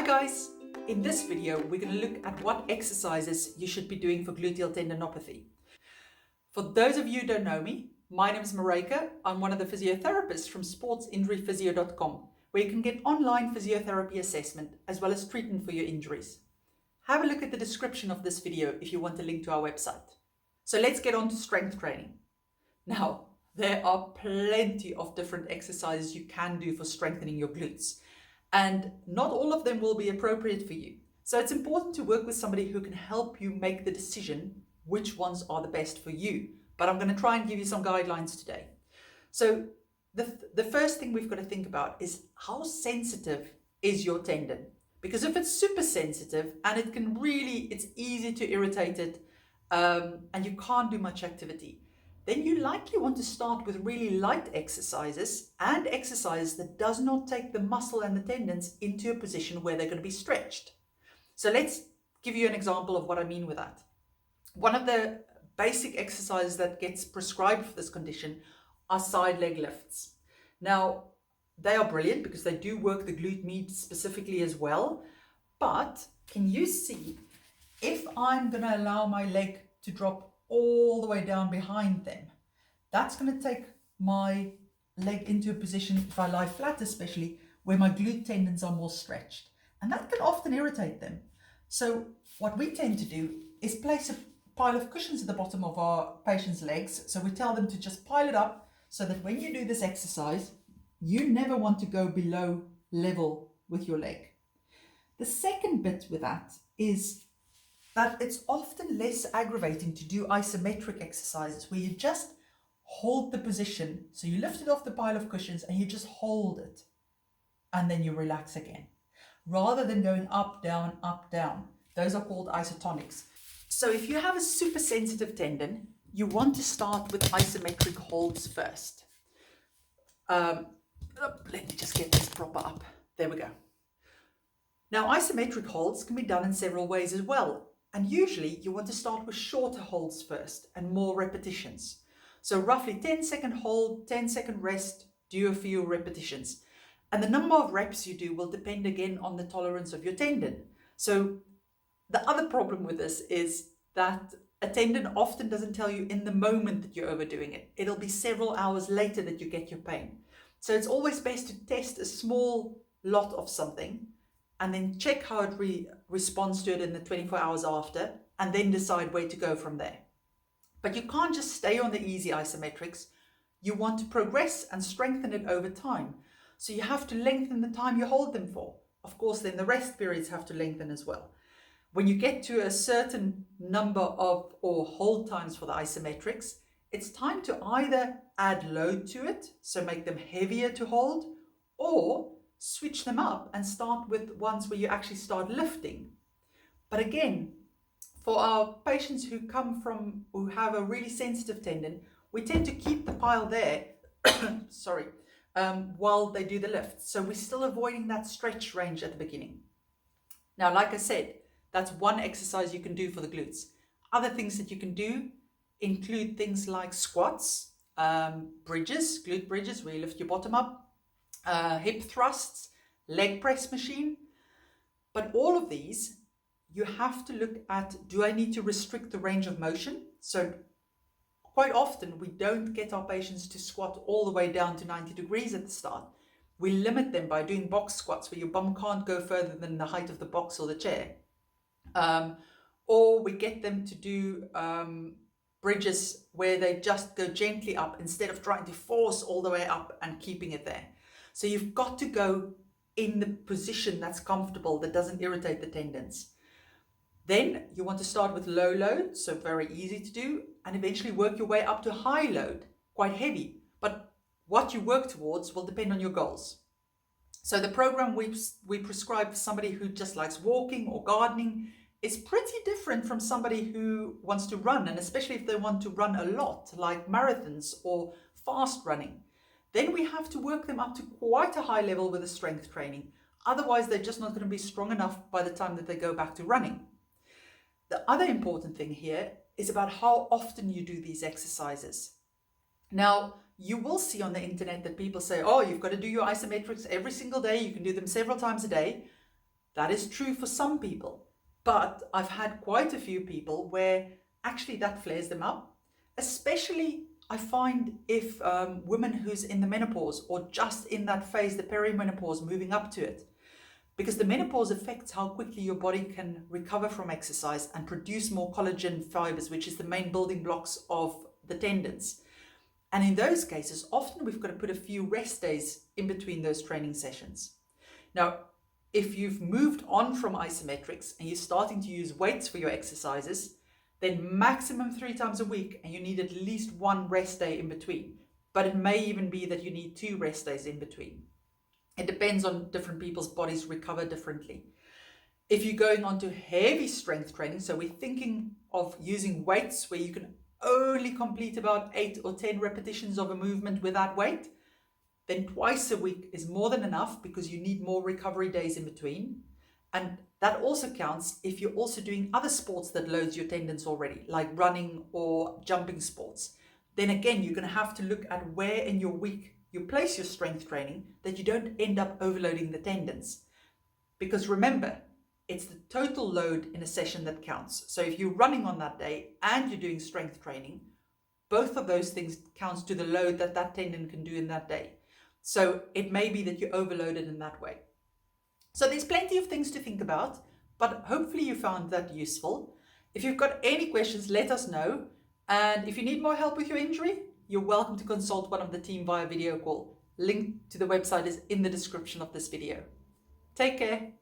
Hi guys! In this video, we're going to look at what exercises you should be doing for gluteal tendinopathy. For those of you who don't know me, my name is Marika. I'm one of the physiotherapists from sportsinjuryphysio.com, where you can get online physiotherapy assessment as well as treatment for your injuries. Have a look at the description of this video if you want a link to our website. So let's get on to strength training. Now, there are plenty of different exercises you can do for strengthening your glutes, and not all of them will be appropriate for you. So it's important to work with somebody who can help you make the decision which ones are the best for you. But I'm going to try and give you some guidelines today. So the first thing we've got to think about is how sensitive is your tendon? Because if it's super sensitive and it's easy to irritate it and you can't do much activity, then you likely want to start with really light exercises and exercises that does not take the muscle and the tendons into a position where they're going to be stretched. So let's give you an example of what I mean with that. One of the basic exercises that gets prescribed for this condition are side leg lifts. Now, they are brilliant because they do work the glute med specifically as well. But can you see, if I'm going to allow my leg to drop all the way down behind them, that's going to take my leg into a position, if I lie flat especially, where my glute tendons are more stretched, and that can often irritate them. So what we tend to do is place a pile of cushions at the bottom of our patient's legs. So we tell them to just pile it up so that when you do this exercise, you never want to go below level with your leg. The second bit with that is that it's often less aggravating to do isometric exercises where you just hold the position. So you lift it off the pile of cushions and you just hold it and then you relax again, rather than going up, down, up, down. Those are called isotonics. So if you have a super sensitive tendon, you want to start with isometric holds first. Let me just get this proper up. There we go. Now, isometric holds can be done in several ways as well. And usually you want to start with shorter holds first and more repetitions. So roughly 10-second hold, 10-second rest, do a few repetitions. And the number of reps you do will depend again on the tolerance of your tendon. So the other problem with this is that a tendon often doesn't tell you in the moment that you're overdoing it. It'll be several hours later that you get your pain. So it's always best to test a small lot of something and then check how it responds to it in the 24 hours after, and then decide where to go from there. But you can't just stay on the easy isometrics. You want to progress and strengthen it over time. So you have to lengthen the time you hold them for. Of course, then the rest periods have to lengthen as well. When you get to a certain number of or hold times for the isometrics, it's time to either add load to it, so make them heavier to hold, or switch them up and start with ones where you actually start lifting. But again, for our patients who have a really sensitive tendon, we tend to keep the pile there while they do the lift. So we're still avoiding that stretch range at the beginning. Now, like I said, that's one exercise you can do for the glutes. Other things that you can do include things like squats, bridges, glute bridges, where you lift your bottom up, hip thrusts, leg press machine. But all of these, you have to look at, do I need to restrict the range of motion? So quite often we don't get our patients to squat all the way down to 90 degrees at the start. We limit them by doing box squats where your bum can't go further than the height of the box or the chair. Or we get them to do bridges where they just go gently up instead of trying to force all the way up and keeping it there. So you've got to go in the position that's comfortable, that doesn't irritate the tendons. Then you want to start with low load, so very easy to do, and eventually work your way up to high load, quite heavy. But what you work towards will depend on your goals. So the program we prescribe for somebody who just likes walking or gardening is pretty different from somebody who wants to run, and especially if they want to run a lot, like marathons or fast running. Then we have to work them up to quite a high level with the strength training. Otherwise, they're just not going to be strong enough by the time that they go back to running. The other important thing here is about how often you do these exercises. Now, you will see on the internet that people say, oh, you've got to do your isometrics every single day. You can do them several times a day. That is true for some people, but I've had quite a few people where actually that flares them up, especially I find if women who's in the menopause or just in that phase, the perimenopause, moving up to it, because the menopause affects how quickly your body can recover from exercise and produce more collagen fibers, which is the main building blocks of the tendons. And in those cases, often we've got to put a few rest days in between those training sessions. Now, if you've moved on from isometrics and you're starting to use weights for your exercises, then maximum 3 times a week, and you need at least 1 rest day in between. But it may even be that you need 2 rest days in between. It depends on different people's bodies recover differently. If you're going on to heavy strength training, so we're thinking of using weights where you can only complete about 8 or 10 repetitions of a movement with that weight, then twice a week is more than enough because you need more recovery days in between. And that also counts if you're also doing other sports that loads your tendons already, like running or jumping sports. Then again, you're going to have to look at where in your week you place your strength training, that you don't end up overloading the tendons. Because remember, it's the total load in a session that counts. So if you're running on that day and you're doing strength training, both of those things counts to the load that that tendon can do in that day. So it may be that you're overloaded in that way. So there's plenty of things to think about, but hopefully you found that useful. If you've got any questions, let us know. And if you need more help with your injury, you're welcome to consult one of the team via video call. Link to the website is in the description of this video. Take care.